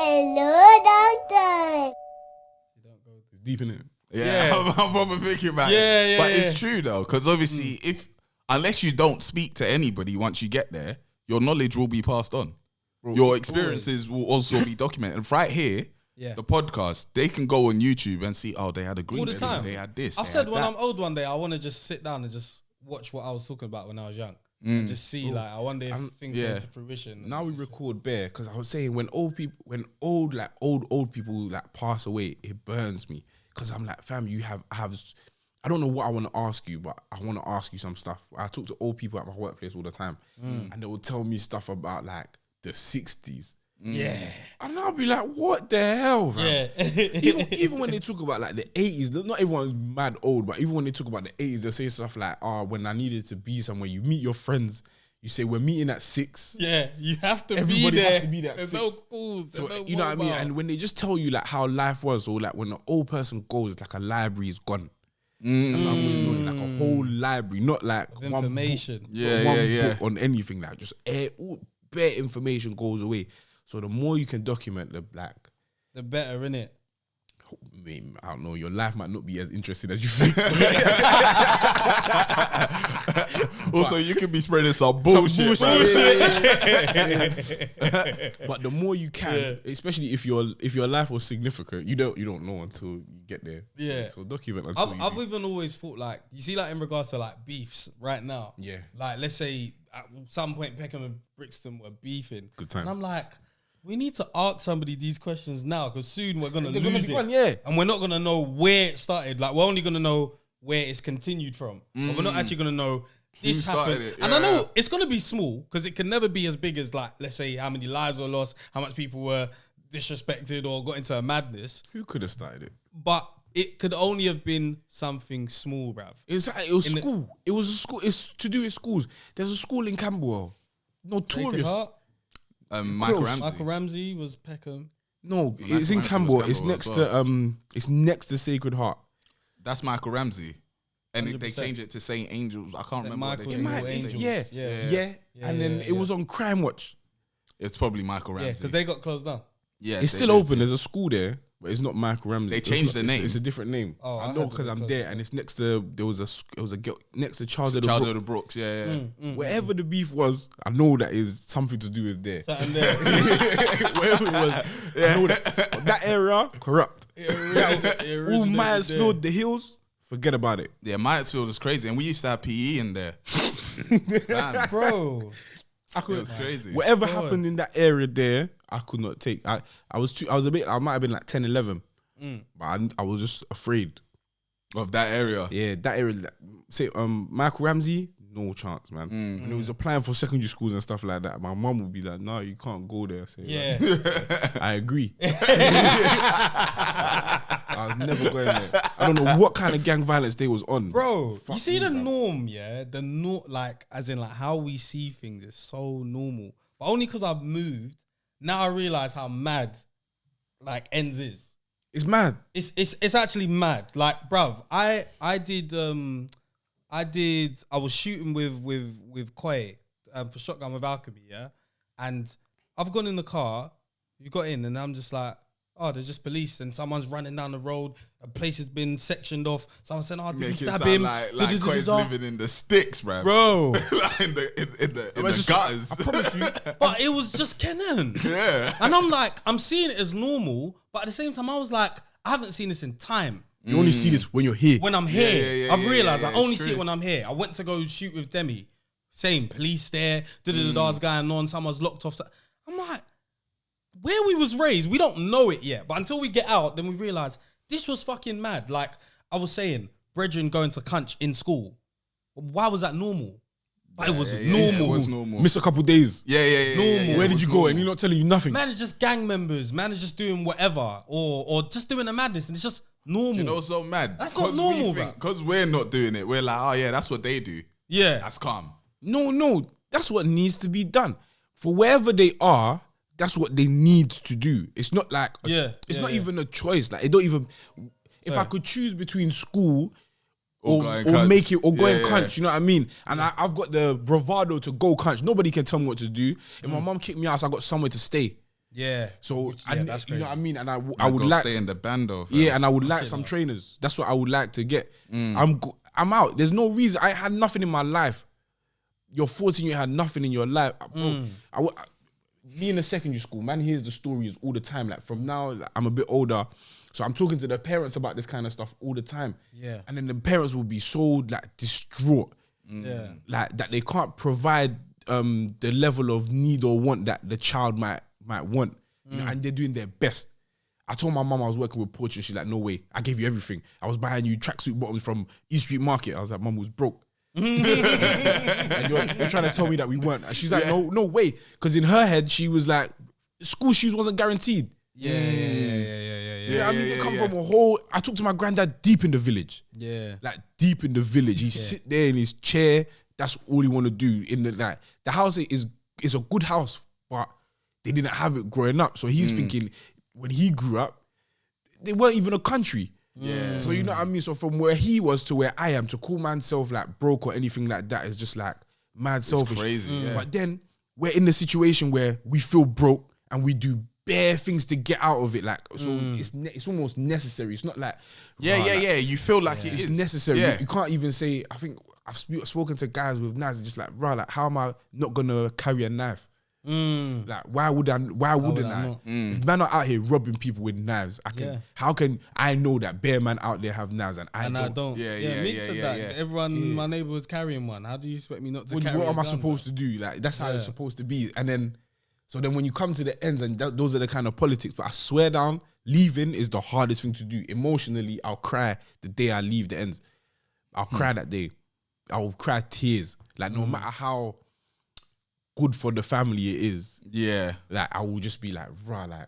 Hello, doctor. It's deep in it. Yeah. I'm probably thinking about it. But it's true though, because obviously, unless you don't speak to anybody once you get there, your knowledge will be passed on. Bro, your experiences will also be documented. And right here, the podcast, they can go on YouTube and see, they had a green all the time. They had this. I've said when I'm old one day, I want to just sit down and just watch what I was talking about when I was young. And just see, I wonder if things come to fruition. Now we record bare, because I was saying when old people like pass away, it burns me. Because I'm like, fam, I don't know what I want to ask you, but I want to ask you some stuff. I talk to old people at my workplace all the time, and they will tell me stuff about like the 60s. Yeah. And I'll be like, what the hell, fam? Yeah. even when they talk about like the 80s, not everyone's mad old, but even when they talk about the 80s, they'll say stuff like, when I needed to be somewhere, you meet your friends, you say, we're meeting at 6. Yeah, you have to Everybody be there. has to be there at There's 6. no schools. So, There's no you know what I mean? mobile. And when they just tell you like how life was, or like when an old person goes, like a library is gone. That's how I've always known it, like a whole library, not like information. one book on anything. Like just bare information goes away. So the more you can document, the better, innit? I don't know, your life might not be as interesting as you think. Also, you could be spreading some bullshit. Bro. But the more you can, especially if your life was significant, you don't know until you get there. Yeah. So document until I've even always thought, like, you see, like in regards to like beefs right now. Yeah. Like, let's say at some point Peckham and Brixton were beefing. Good times. And I'm like, we need to ask somebody these questions now, because soon we're gonna They're lose gonna be it, gone, and we're not gonna know where it started. Like, we're only gonna know where it's continued from, but we're not actually gonna know this happened. And I know it's gonna be small, because it can never be as big as, like, let's say how many lives were lost, how much people were disrespected or got into a madness. Who could have started it? But it could only have been something small, bruv. It was school. It was a school. It's to do with schools. There's a school in Camberwell. Notorious. Michael Ramsey was Peckham. No, it's in Camberwell. It's next to it's next to Sacred Heart. That's Michael Ramsey. And 100%. they changed it to St. Angels. I can't remember what they Michael changed it to. Angels. Yeah. And then it was on Crime Watch. It's probably Michael Ramsey. Yeah, because they got closed down. Yeah, It's still open. There's a school there, but it's not Michael Ramsey. They changed the name. It's a different name. Oh, I I know heard because they I'm closed there, it. and it's next to it was a girl next to Charles of Child the of the Brooks. Yeah. Wherever the beef was, I know that is something to do with there. Something there. Wherever it was, I know that. But that area, corrupt. All Myersfield, the hills, forget about it. Yeah, Myersfield is crazy. And we used to have PE in there. Damn, Bro. it was crazy. Whatever happened in that area there, I could not take. I might have been like 10, 11. But I was just afraid. Of that area. Yeah, that area. Say, Michael Ramsey, no chance, man. And he was applying for secondary schools and stuff like that. My mum would be like, "No, you can't go there." I say, Yeah. I agree. I was never going there. I don't know what kind of gang violence they was on, Bro, Fuck you see me, the bro. norm, yeah? The norm, like, as in, like, how we see things is so normal. But only because I've moved, now I realize how mad, like, ends is. It's mad. It's actually mad. Like, bruv, I was shooting with Koi for Shotgun with Alchemy, yeah? And I've gone in the car, you got in, and I'm just like, oh, there's just police, and someone's running down the road, a place has been sectioned off, someone said, oh, did Make you it stab sound him? like Koi's living in the sticks, bro. Bro. Like in the gutters. I promise you. But it was just Kenan. Yeah. And I'm like, I'm seeing it as normal, but at the same time, I was like, I haven't seen this in time. You only see this when you're here. When I'm here, Yeah, I've realised I only it's see true. it when I'm here. I went to go shoot with Temi. Same, police there, da-da-da-da's going on, someone's locked off. I'm like, where we was raised, we don't know it yet. But until we get out, then we realise this was fucking mad. Like I was saying, brethren going to Cunch in school. Why was that normal? But it was normal. It was normal. Miss a couple days. Yeah. Normal. Where it did was you go? normal. And you're not telling you nothing. Man is just gang members. Man is just doing whatever. Or just doing a madness. And it's just normal. You know what's so mad? That's not normal, bro. Because we're not doing it. We're like, oh yeah, that's what they do. Yeah. That's calm. No. That's what needs to be done. For wherever they are, that's what they need to do. It's not like it's not even a choice. Like it don't even. If I could choose between school or make it or go and Cunch, you know what I mean? And I've got the bravado to go Cunch. Nobody can tell me what to do. If my mum kicked me out, I got somewhere to stay. Yeah. So that's you know what I mean. And I would go like stay in the bando. Yeah, and I would like some trainers. That's what I would like to get. I'm out. There's no reason. I had nothing in my life. You're 14. You had nothing in your life, bro. Me in a secondary school, man, hears the stories all the time. Like from now, like, I'm a bit older, so I'm talking to the parents about this kind of stuff all the time. Yeah. And then the parents will be so like distraught, like that they can't provide the level of need or want that the child might want, you know, and they're doing their best. I told my mum I was working with poetry. She's like, no way. I gave you everything. I was buying you tracksuit bottoms from East Street Market. I was like, mum was broke. And you're trying to tell me that we weren't. And she's like, no way. Because in her head, she was like, school shoes wasn't guaranteed. Yeah. I mean, they come from a whole. I talked to my granddad deep in the village. Yeah. Like deep in the village. He sit there in his chair. That's all he want to do. In the like, the house is a good house, but they didn't have it growing up. So he's thinking when he grew up, they weren't even a country. Yeah. So you know what I mean? So from where he was to where I am, to call myself like broke or anything like that is just like mad selfish. Crazy. Yeah. But then we're in the situation where we feel broke and we do bare things to get out of it. Like so, it's almost necessary. It's not like You feel like it it's is necessary. Yeah. You can't even say. I think I've spoken to guys with knives and just like, like how am I not gonna carry a knife? Like why wouldn't I? If man are out here robbing people with knives, I can. How can I know that bare man out there have knives and I don't? Me said that. Everyone, my neighbor was carrying one. How do you expect me not to carry? What am I supposed to do? Like that's how it's supposed to be. And then, so then when you come to the ends, and those are the kind of politics. But I swear down, leaving is the hardest thing to do. Emotionally, I'll cry the day I leave the ends. I'll cry that day. I'll cry tears. Like no matter how good for the family it is, like I will just be like, rah, like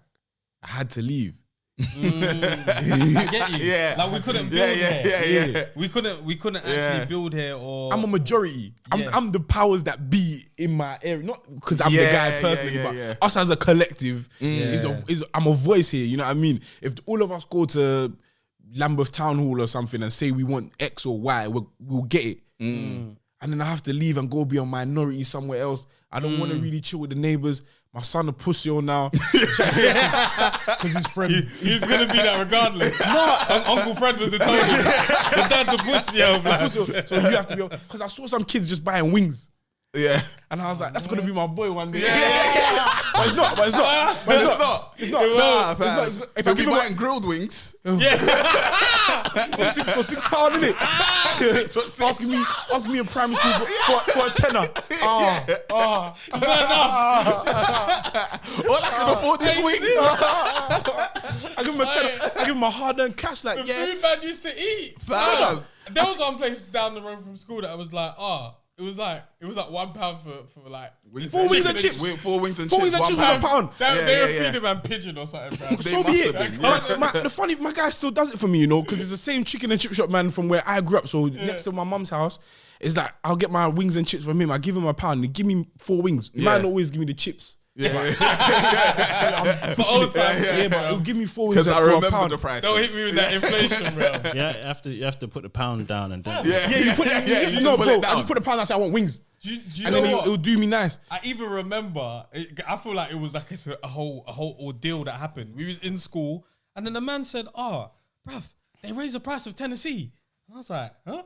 I had to leave. I get you. Yeah. Like we couldn't build here. We couldn't actually build here. Or I'm a majority. I'm the powers that be in my area. Not because I'm the guy personally, but us as a collective I'm a voice here. You know what I mean? If all of us go to Lambeth Town Hall or something and say we want X or Y, we'll get it. And then I have to leave and go be a minority somewhere else. I don't want to really chill with the neighbours. My son a pussy on now. Because his friend... He's going to be that regardless. Uncle Fred was the told you. The dad's a pussy. So you have to be... Because I saw some kids just buying wings. Yeah. And I was like, that's going to be my boy one day. But it's not. It's not. If I be buying grilled wings. For £6, innit? Asking me in primary school for a tenner. It's not enough. All I can afford is wings. I give him a tenner. I give him my hard-earned cash. Like, the food man used to eat. There was one place down the road from school that I was like, it was like £1 for like 4 wings and chips. 4 wings and chips. £1. They were feeding man pigeon or something, bro. So be it. My guy still does it for me, you know, because it's the same chicken and chip shop man from where I grew up. So next to my mum's house, it's like I'll get my wings and chips from him. I give him £1. He give me 4 wings. He might not always give me the chips. For old times, but he'll give me 4 wings. Because I remember the price. Don't hit me with that inflation, bro. Yeah, you have to put the pound down and then. I just put the pound down and say I want wings. Do you and know then what? it'll do me nice. I even remember, I feel like it was like a whole ordeal that happened. We was in school, and then the man said, bruv, they raised the price of Tennessee. And I was like, huh?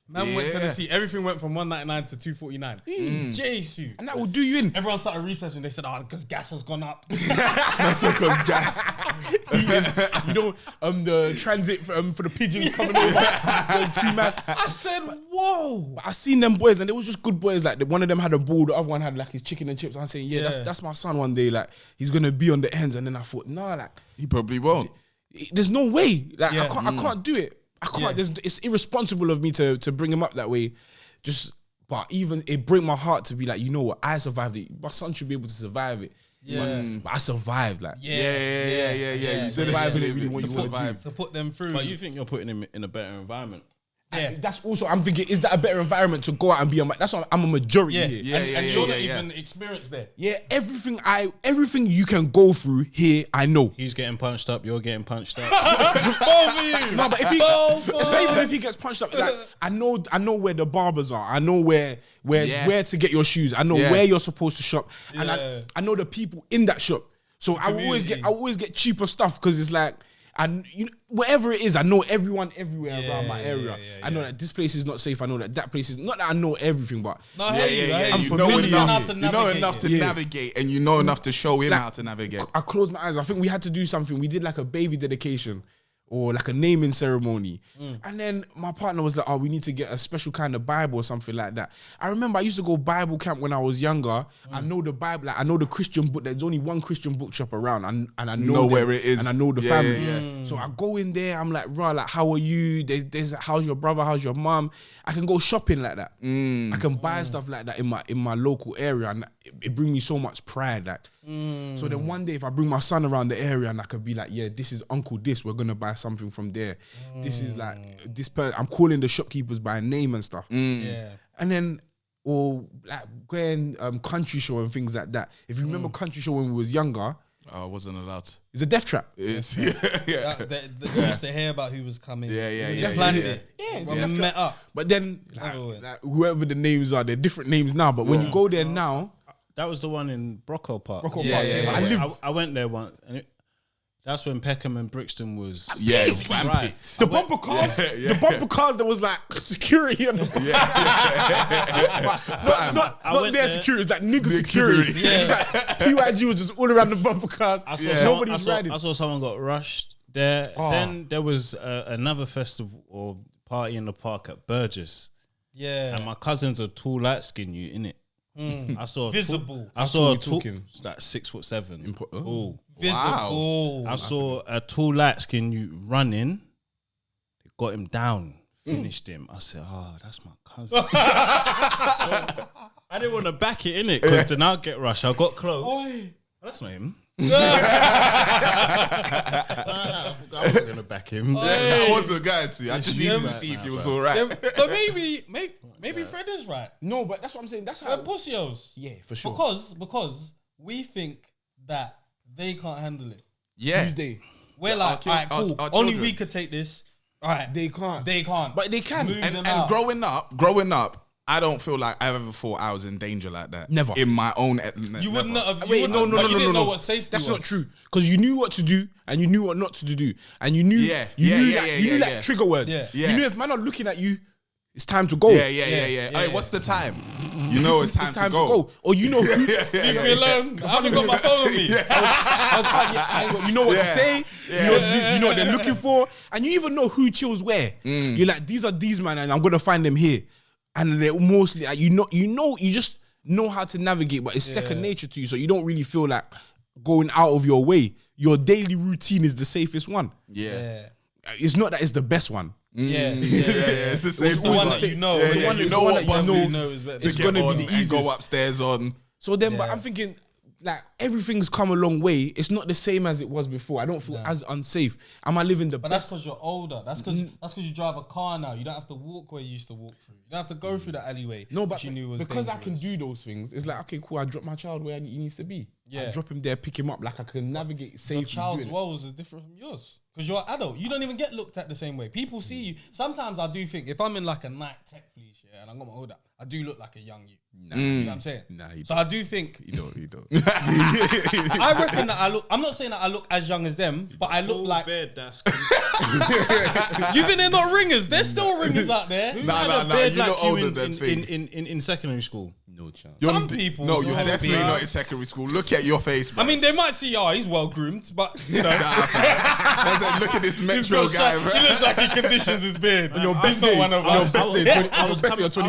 Man went to Tennessee. Everything went from $1.99 to $2.49. Jesu. And that will do you in. Everyone started researching. They said, because gas has gone up. That's because gas. You know, the transit for the pigeons coming over. I said, whoa. I seen them boys, and they was just good boys. Like one of them had a ball, the other one had like his chicken and chips. I'm saying, that's my son one day. Like he's gonna be on the ends. And then I thought, like he probably won't. There's no way. Like I can't do it. I can't. It's irresponsible of me to bring him up that way. But even it break my heart to be like, you know what? I survived it. My son should be able to survive it. Yeah, but I survived. Like yeah. You survived it. Really what you want to put them through. But you think you're putting him in a better environment? Yeah, that's also. I'm thinking, is that a better environment to go out and be a? That's why I'm a majority here. And you're not even experienced there. Yeah, everything you can go through here, I know. He's getting punched up. You're getting punched up. Both of you. No, but if even if he gets punched up, like I know where the barbers are. I know where to get your shoes. I know where you're supposed to shop, and I know the people in that shop. So I always get cheaper stuff because it's like, and whatever it is, I know everyone everywhere around my area. I know that this place is not safe. I know that place is not that I know everything, but I'm familiar. You know enough to navigate, and you know enough to show him how to navigate. I closed my eyes. I think we had to do something. We did like a baby dedication or like a naming ceremony. And then my partner was like, oh, we need to get a special kind of Bible or something like that. I remember I used to go Bible camp when I was younger. I know the Bible, like I know the Christian book. There's only one Christian bookshop around and I know where it is. And I know the family. So I go in there, I'm like, right, like, how are you? There's how's your brother? How's your mom? I can go shopping like that. I can buy stuff like that in my local area, and it brings me so much pride. Like, so then one day if I bring my son around the area and I could be like, yeah, this is Uncle this, we're gonna buy something from there. This is like this person. I'm calling the shopkeepers by name and stuff. And then or like going country show and things like that. If you remember country show when we was younger, I wasn't allowed to. It's a death trap. It is. They used to hear about who was coming. Yeah. Planned it. When we met up. But then like whoever the names are, they're different names now. But when you go there now, That was the one in Brocco Park. I went there once, and that's when Peckham and Brixton was right. The bumper cars, the bumper cars that was like security on the not their security, it's like nigga security. PYG was just all around the bumper cars. Nobody's riding. I saw someone got rushed there. Then there was another festival or party in the park at Burgess. And my cousins are tall, light skin you in it. I saw visible. I saw a tall, like 6'7". Visible. I saw a tall light skin you running. Got him down. Finished him. I said, "Oh, that's my cousin." So, I didn't want to back it in it because then I'll get rushed. I got close. Oh, that's not him. I wasn't gonna back him. I wasn't going to. I just needed to see if he was all right. So maybe Fred is right. No, but that's what I'm saying. That's how we're pussios. Yeah, for sure. Because we think that they can't handle it. Yeah. We're like, all right, cool. Only we could take this. All right. They can't. But they can. And growing up, I don't feel like I've ever thought I was in danger like that. Never. In my own... You would not have... Wait, no. You didn't know what safety That's was. not true. Because you knew what to do and you knew what not to do. And you knew... You knew that trigger word. Yeah. You knew if man are looking at you, it's time to go. Yeah. Hey, what's the time? You know it's time to go. Or you know who... Leave me alone. I haven't got my phone on me. You know what to say. You know what they're looking for. And you even know who chills where. You're like, these are these man and I'm going to find them here. And they're mostly like, you just know how to navigate, but it's second nature to you. So you don't really feel like going out of your way. Your daily routine is the safest one. Yeah. It's not that it's the best one. It's the same. It's the one that you know. You know what buses it's going to be the easiest. Go upstairs on. So then, but I'm thinking, like, everything's come a long way. It's not the same as it was before. I don't feel as unsafe. Am I living the best? But that's because you're older. That's because you drive a car now. You don't have to walk where you used to walk through. You don't have to go through the alleyway. No, but you knew was because dangerous. I can do those things, it's like, okay, cool, I drop my child where he needs to be. Yeah. I drop him there, pick him up. Like, I can navigate safely. Your child's woes is different from yours. Because you're an adult. You don't even get looked at the same way. People see you. Sometimes I do think, if I'm in like a night tech fleece, and I'm got my hood up, I do look like a young you. You know what I'm saying? Nah, you so I do think... You don't. I reckon that I look... I'm not saying that I look as young as them, but I look like... That's You think they're not ringers? There's still ringers out there. Nah. You look older than thing. In secondary school. No chance. Some people... No, you're definitely not in secondary school. Look at your face, man. I mean, they might see, he's well groomed, but, you know... Look at this Metro guy, man. He looks like he conditions his beard. On your best day. I was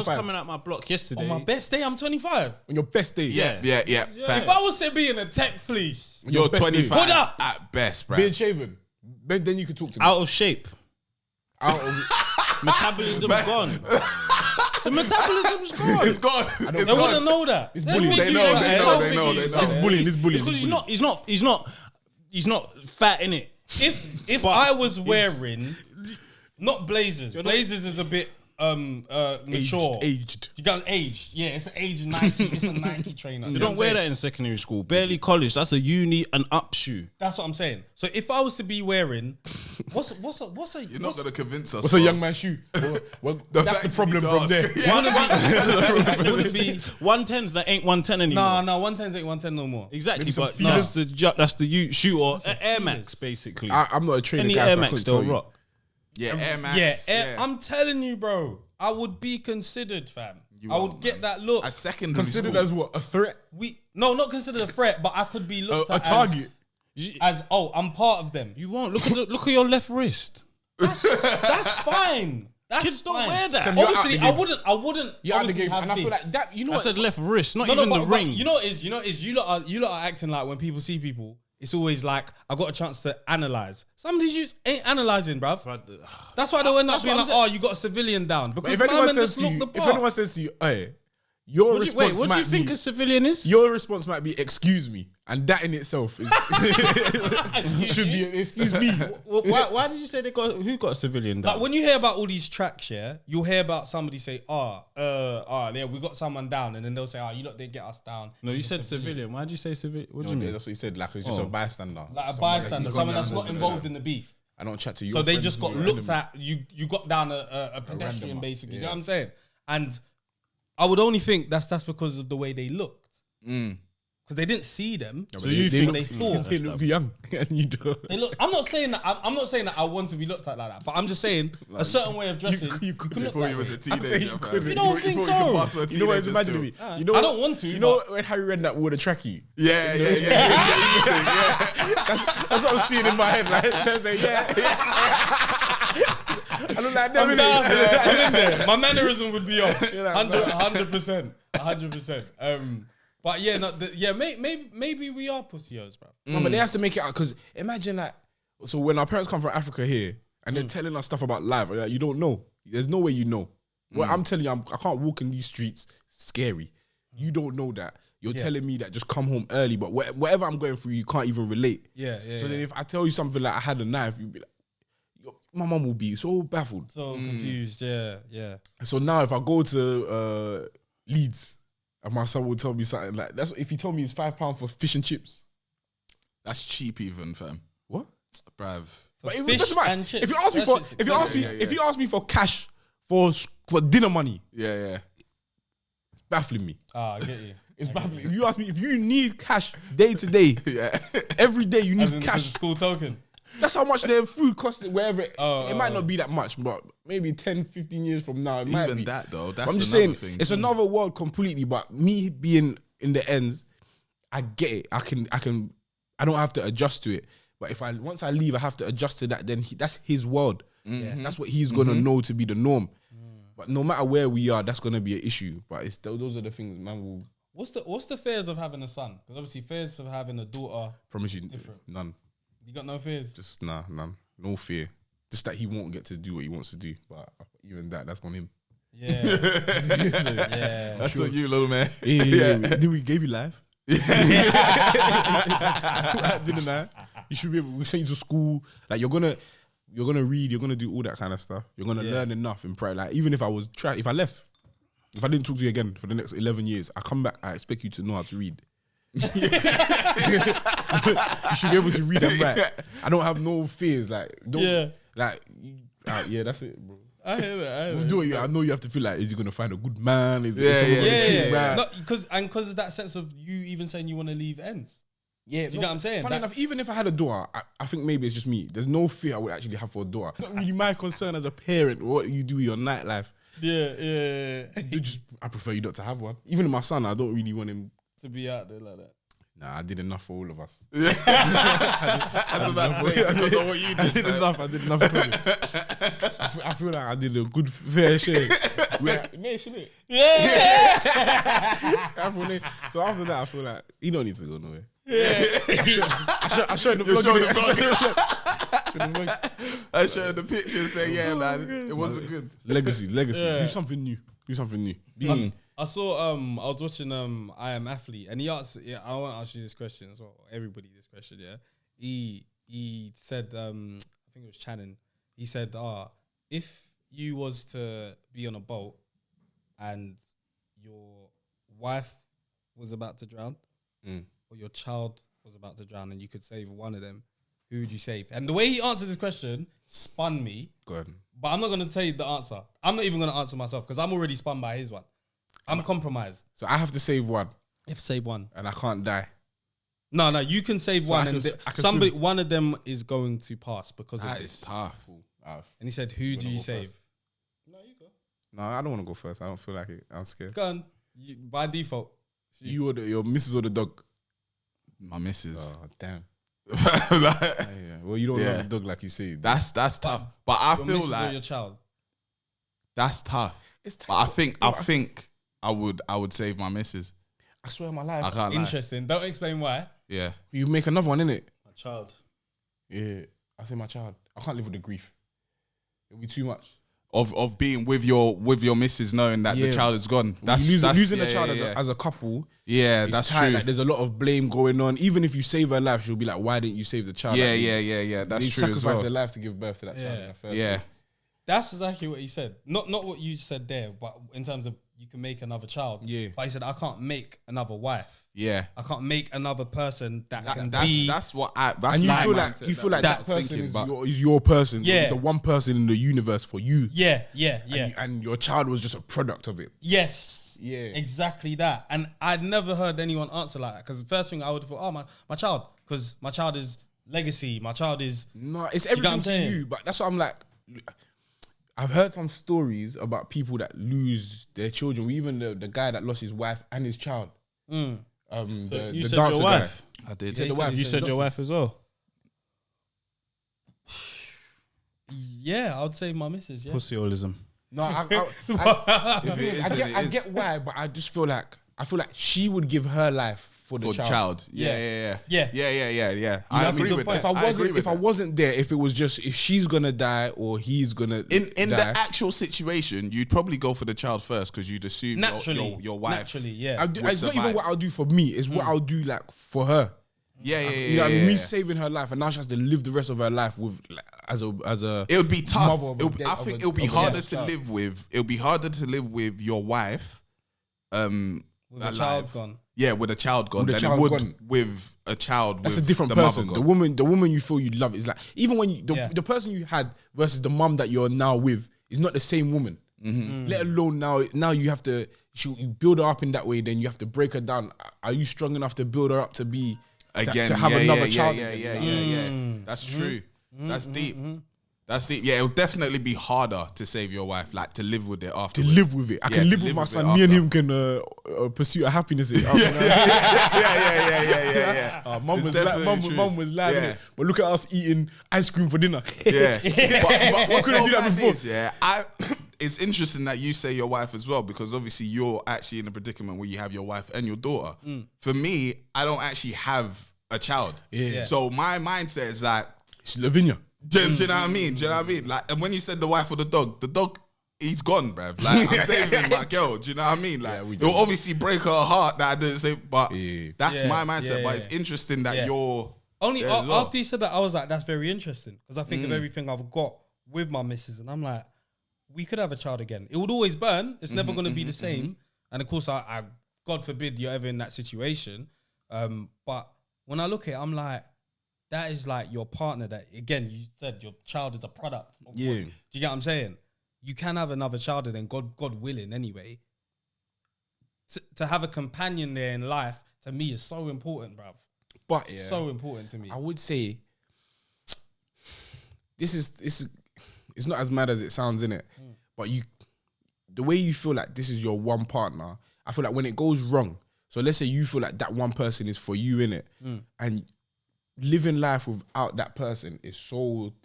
coming out my block yesterday. On my best day, I'm 25. On your best day. Yeah. If I was to be in a tech fleece, you're 25 Hold up. at best, bro. Being shaven. Then you could talk to me. Out of shape. Metabolism gone. The metabolism's gone. It's gone. They wouldn't know that. It's bullying. They know. It's bullying. It's bullying. Because he's not fat in it. If I was wearing not blazers, blazers is a bit mature. Aged. You got aged. Yeah, it's an aged Nike. It's a Nike trainer. You don't wear that in secondary school. Barely college. That's a uni and up shoe. That's what I'm saying. So if I was to be wearing What's a You're not gonna convince us. What's a young man's shoe? Well, that's the problem from there. It wouldn't be 110s that ain't 110 anymore. No, 110s ain't 110 no more. Exactly, Maybe but some that's the shoe or Air Max basically. I'm not a trainer Any guy, Air so I Max couldn't still tell you. rock. Yeah, Air Max. I'm telling you, bro. I would be considered, fam. You I won't, would get man. that look. At secondary Considered school. as what? A threat? Not considered a threat, but I could be looked A at target? as I'm part of them. You won't look at your left wrist. That's fine. That's Kids don't fine. wear that. So you're out Obviously, the I game. wouldn't. You're out the obviously game, have and I feel this. like that. You know I what? said left wrist, not No, even but the ring. You know what is? You lot are acting like when people see people, it's always like I got a chance to analyze. Some of these youths ain't analyzing, bruv. That's why they'll end up That's being what like, I'm oh, you got a civilian down because If my anyone man says just to knocked you, the if bar. anyone says to you, hey, your response what do might you think be, a civilian is? your response might be excuse me, and that in itself is should be excuse me. Why did you say who got a civilian down? Like when you hear about all these tracks, yeah, you'll hear about somebody say, yeah, we got someone down, and then they'll say, you lot didn't get us down. No, you It's a said civilian. Why did you say civilian? What do you mean? That's what he said. Like it's just a bystander, Like a Someone bystander, that's someone gone that's down not as a- involved in the beef. I don't chat to you. So they just got looked at. You got down a pedestrian, randomer. basically. You Yeah. know what I'm saying? And I would only think that's because of the way they looked. Because they didn't see them. No, So but you they think look- they thought. They look young, and you do. They look. I'm not saying that. I'm not saying that I want to be looked at like that. But I'm just saying a certain way of dressing. you could look Before that you was way. a teenager, you fam. couldn't. You don't think thought so? You could pass for a You know what it's teenager imagining me? still. You know I don't want to, You know but- when Harry Redknapp wore the trackie? Yeah. That's what I'm seeing in my head. Like, I look like them. I'm down there. I'm in there. My mannerism would be off. You're like, 100%. 100%. But yeah, maybe we are pussios, bro. No, but they have to make it out because imagine that. So when our parents come from Africa here and they're telling us stuff about life, like, you don't know. There's no way you know. Well, I'm telling you, I can't walk in these streets. Scary. You don't know that. You're telling me that just come home early, but whatever I'm going through, you can't even relate. Yeah. So then if I tell you something like I had a knife, you'd be like, my mum will be so baffled. So confused. Yeah. So now if I go to Leeds and my son will tell me something like that's if he told me it's £5 for fish and chips. That's cheap even, fam. What? Bruv. But it fish doesn't matter. and chips. If you ask me That for shit's if you ask me for cash for dinner money, Yeah. it's baffling me. I get you. It's baffling. If you ask me if you need cash day to day, Yeah. every day you As need in cash. the school token. That's how much their food costs wherever. Oh, it might not be that much, but maybe 10, 15 years from now, it might Even be. that though, But that's I'm just another saying, thing. it's another world completely. But me being in the ends, I get it. I don't have to adjust to it. But once I leave, I have to adjust to that. Then that's his world. That's what he's gonna know to be the norm. But no matter where we are, that's gonna be an issue. But those are the things, man. Will What's the fears of having a son? Because obviously fears of having a daughter. promise you Different. none. You got no fears. Just none. No fear. Just that he won't get to do what he wants to do. But even that's on him. Yeah. Yeah. That's on you, little man. Did we give you life? Didn't I? You should be able. We send you to school. Like you're gonna read. You're gonna do all that kind of stuff. You're gonna learn enough in private. Like even if I left, if I didn't talk to you again for the next 11 years, I come back. I expect you to know how to read. You should be able to read and write. I don't have no fears. Like that's it, bro. I hear it. We'll do it. I know you have to feel like, is he gonna find a good man? Is Yeah, someone gonna yeah, treat him Yeah. right? Because of that sense of you even saying you want to leave ends. Yeah, Do you know what I'm saying? Funny That- enough, even if I had a daughter, I think maybe it's just me. There's no fear I would actually have for a daughter. It's not really my concern as a parent what you do with your nightlife. Yeah. I prefer you not to have one. Even my son, I don't really want him. To be out there like that. Nah, I did enough for all of us. That's about to say, it's because of what you I did. did man. enough. I did enough for him. I feel like I did a good fair share. Yeah. So after that, I feel like he don't need to go nowhere. Yeah. I showed the You showed the vlog. I showed the picture and say, yeah, man, it wasn't good. Legacy. Yeah. Do something new. I saw I was watching I Am Athlete, and he asked, I want to ask you this question as well, everybody this question, yeah. He said I think it was Channing. He said, if you was to be on a boat and your wife was about to drown or your child was about to drown and you could save one of them, who would you save? And the way he answered this question spun me. Go on. But I'm not going to tell you the answer. I'm not even going to answer myself because I'm already spun by his one. I'm compromised. So I have to save one. You have to save one. And I can't die. No, you can save one. One of them is going to pass because of That this. is tough. And he said, who do you save? No, you go. No, I don't want to go first. I don't feel like it. I'm scared. Go on. By default. You or your missus or the dog? My missus. Oh, damn. Like, Yeah. Well, you don't know the dog like you say. that's tough. But I Your feel missus or like your child. that's tough. It's tough. But I think I would save my missus. I swear on my life. I can't lie. Interesting. Don't explain why. Yeah. You make another one, innit? My child. Yeah. I say my child. I can't live with the grief. It'll be too much. Of being with your missus knowing that the child is gone. That's losing a child as a couple. Yeah, it's that's tight. true. Like, there's a lot of blame going on. Even if you save her life, she'll be like, "Why didn't you save the child?" Yeah, Like, That's they true as sacrifice well. their life to give birth to that child. Yeah. In the first Yeah. place. That's exactly what he said. Not what you said there, but in terms of you can make another child. Yeah. But he said, I can't make another wife. Yeah. I can't make another person that can That's be. that's what I. That's And you my feel like mindset that I'm person thinking, but is your person. Yeah. It's the one person in the universe for you. Yeah. And your child was just a product of it. Yes. Yeah. Exactly that. And I'd never heard anyone answer like that. Because the first thing I would have thought, oh, my child. Because my child is legacy. My child is. No, it's you get what everything I'm to saying? you. But that's what I'm like. I've heard some stories about people that lose their children. Even the guy that lost his wife and his child. You The said dancer your guy. wife. I did. He said the wife. You said your wife as well. Yeah, I would say my missus. Yeah. Pussyolism. No, I If it is, then it I is. get why, but I just feel like she would give her life for the For child. Yeah. Yeah. I That's a agree good with point. that. If I wasn't there, if it was just if she's gonna die or he's gonna in die, the actual situation, you'd probably go for the child first because you'd assume Naturally. your wife. Naturally, yeah. I'll do, would it's not even survive. what I'll do for me. It's what I'll do like for her. Yeah. You know what I mean? Me saving her life, and now she has to live the rest of her life with like, as a. It would be tough. mother of a dead- I of think a- it would be of a harder dead to child. live with. It would be harder to live with your wife. With a child alive. gone. Yeah, with a child gone, With a than child it would gone. with a child. That's with a different the mother person. gone. The woman you feel you love is like even when the person you had versus the mum that you're now with is not the same woman. Let alone now you have to you build her up in that way. Then you have to break her down. Are you strong enough to build her up to be Again, to have yeah, another yeah, child? Yeah. again? That's true. That's deep. That's deep. Yeah, it'll definitely be harder to save your wife, like to live with it To afterwards. live with it, I Yeah, can to live with my it son. Me and after. him can pursue a happiness. Yeah. Mum It's was definitely true. mum was lying, Yeah. innit? But look at us eating ice cream for dinner. Yeah, but what's couldn't so do that mad before. is, it's interesting that you say your wife as well because obviously you're actually in a predicament where you have your wife and your daughter. For me, I don't actually have a child. Yeah. So my mindset is like, It's Lavinia. do you know what I mean? Do you know what I mean? Like, and when you said the wife or the dog, he's gone, bruv. Like, I'm saving my girl. Do you know what I mean? Like, we it'll do. obviously break her heart that I didn't say, but that's Yeah, my mindset. yeah, But it's yeah. interesting that Yeah. you're Only there as well. after you said that, I was like, that's very interesting. Because I think of everything I've got with my missus. And I'm like, we could have a child again. It would always burn. It's never going to be the same. And of course, I God forbid you're ever in that situation. But when I look at it, I'm like, that is like your partner that, again, you said your child is a product. Of Yeah. what- do you get what I'm saying? You can have another child and then God willing anyway. To have a companion there in life, to me, is so important, bruv. But So important to me. I would say this is it's not as mad as it sounds, innit? But the way you feel like this is your one partner, I feel like when it goes wrong, so let's say you feel like that one person is for you, innit? And living life without that person is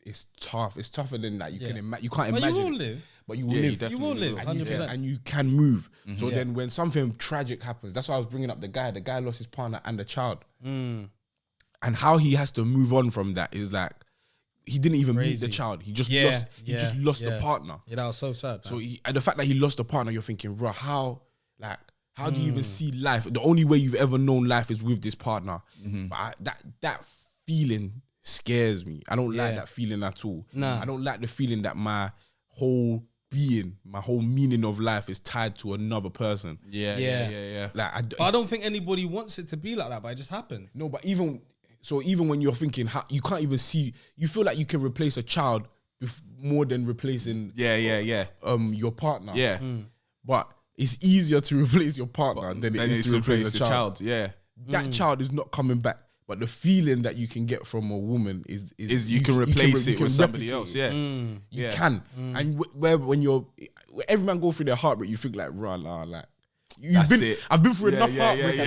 it's tough. It's tougher than that. You can't But imagine. you will live. But you will Yeah, you live. definitely You will live, will. 100%. And you can move. So then when something tragic happens, that's why I was bringing up the guy lost his partner and the child. And how he has to move on from that is like, he didn't even meet the Crazy. child. He just Yeah, lost the yeah. partner. Yeah, that was so sad. So and the fact that he lost the partner, you're thinking, bro, how do you even see life? The only way you've ever known life is with this partner. But that feeling scares me. I don't like that feeling at all. Nah. I don't like the feeling that my whole being, my whole meaning of life is tied to another person. yeah. Like But I don't think anybody wants it to be like that, but it just happens. No, but even So even when you're thinking, you can't even see, you feel like you can replace a child with more than replacing your partner. Yeah. But it's easier to replace your partner than it is to replace a child. Yeah. That child is not coming back. But the feeling that you can get from a woman is you can replace it with somebody else. Yeah. You can. And when you're, every man go through their heartbreak, you think like, rah, lah, like, I've been through enough heartbreak.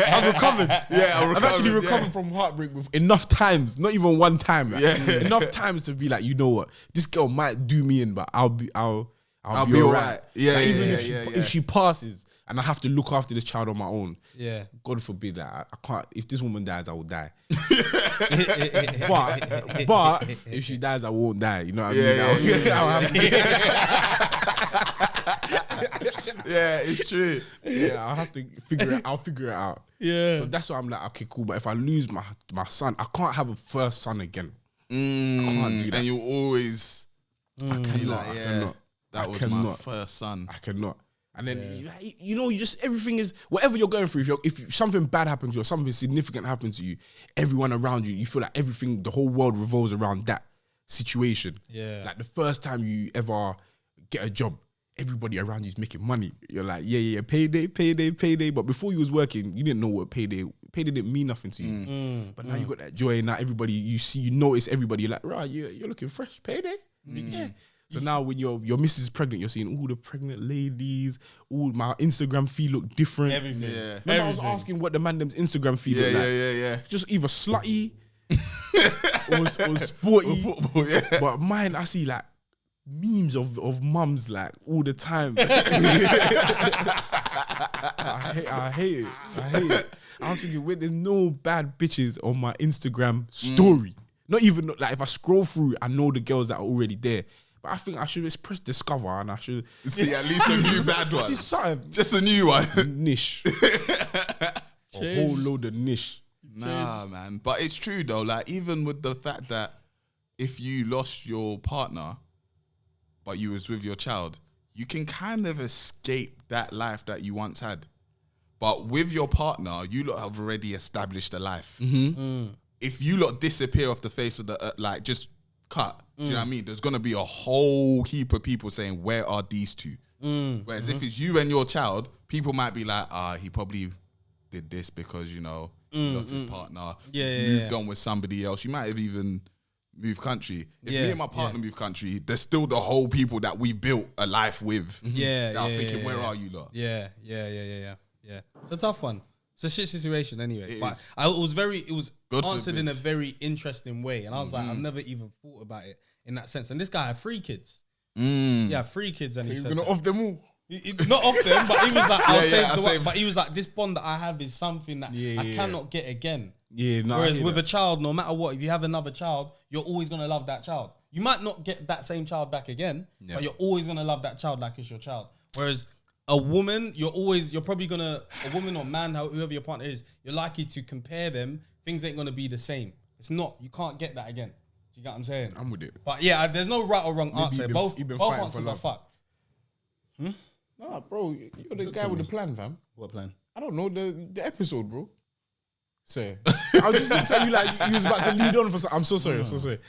I've recovered. I've actually recovered from heartbreak with enough times, not even one time. Like, enough times to be like, you know what, this girl might do me in, but I'll be alright. Even if she passes and I have to look after this child on my own. Yeah. God forbid that I can't. If this woman dies, I will die. but if she dies, I won't die. You know what I mean? I'll have yeah, it's true. Yeah, I'll have to figure it. I'll figure it out. Yeah. So that's why I'm like, okay, cool. But if I lose my son, I can't have a first son again. I can't do that. And you always, I cannot. That was my first son. I cannot. And then you know, you just, everything is, whatever you're going through. If something bad happens to you or something significant happens to you, everyone around you, you feel like everything, the whole world revolves around that situation. Yeah. Like the first time you ever get a job, everybody around you is making money. You're like, payday. But before you was working, you didn't know what payday didn't mean nothing to you. But now you got that joy, and now everybody, you notice everybody, you're like, right, you're looking fresh, payday? Yeah. So now when your missus is pregnant, you're seeing all the pregnant ladies, all my Instagram feed look different. Everything. Yeah. Remember I was asking what the man them's Instagram feed look like. Yeah. Just either slutty or sporty. Football, But mine, I see like memes of mums like all the time. I hate it. I was thinking, wait, there's no bad bitches on my Instagram story. Not even like if I scroll through, I know the girls that are already there. But I think I should just press discover and I should see at least a new bad one. See something. Just a new one. Niche. A whole load of niche. Nah, man. But it's true though. Like even with the fact that if you lost your partner, but you was with your child, you can kind of escape that life that you once had. But with your partner, you lot have already established a life. If you lot disappear off the face of the earth, like just cut, do you know what I mean? There's going to be a whole heap of people saying, where are these two? Whereas if it's you and your child, people might be like, he probably did this because, you know, he lost his partner. Moved on with somebody else. You might have even moved country. If me and my partner move country, there's still the whole people that we built a life with. That are thinking, where are you lot? Yeah. It's a tough one. It's a shit situation anyway. But it was answered in a very interesting way. And I was like, I've never even thought about it in that sense. And this guy had 3 kids. Yeah, 3 kids. And So he he's said going to off them all? not off them, but he was like, I'll save the one. But he was like, this bond that I have is something that I cannot get again. Whereas with a child, no matter what, if you have another child, you're always going to love that child. You might not get that same child back again, but you're always going to love that child like it's your child. Whereas a woman, you're probably gonna, a woman or man, whoever your partner is, you're likely to compare them. Things ain't gonna be the same. It's not. You can't get that again. Do you get what I'm saying? I'm with it. But yeah, there's no right or wrong answer. Both answers are fucked. Nah, bro, you're the guy with the plan, fam. What plan? I don't know, the episode, bro. So I was just gonna tell you like you was about to lead on for something. I'm so sorry.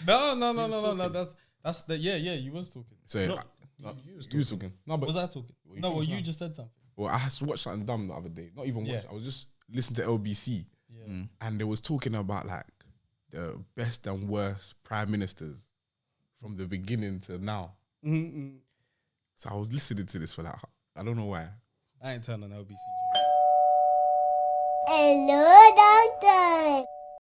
No. That's the you was talking. So you was talking. No, but was I talking? No, well, you just said something. Well, I had to watch something dumb the other day. Not even watch. I was just listening to LBC. And they was talking about like the best and worst prime ministers from the beginning to now. So I was listening to this for like, I don't know why. I ain't turning on LBC. Hello, doctor.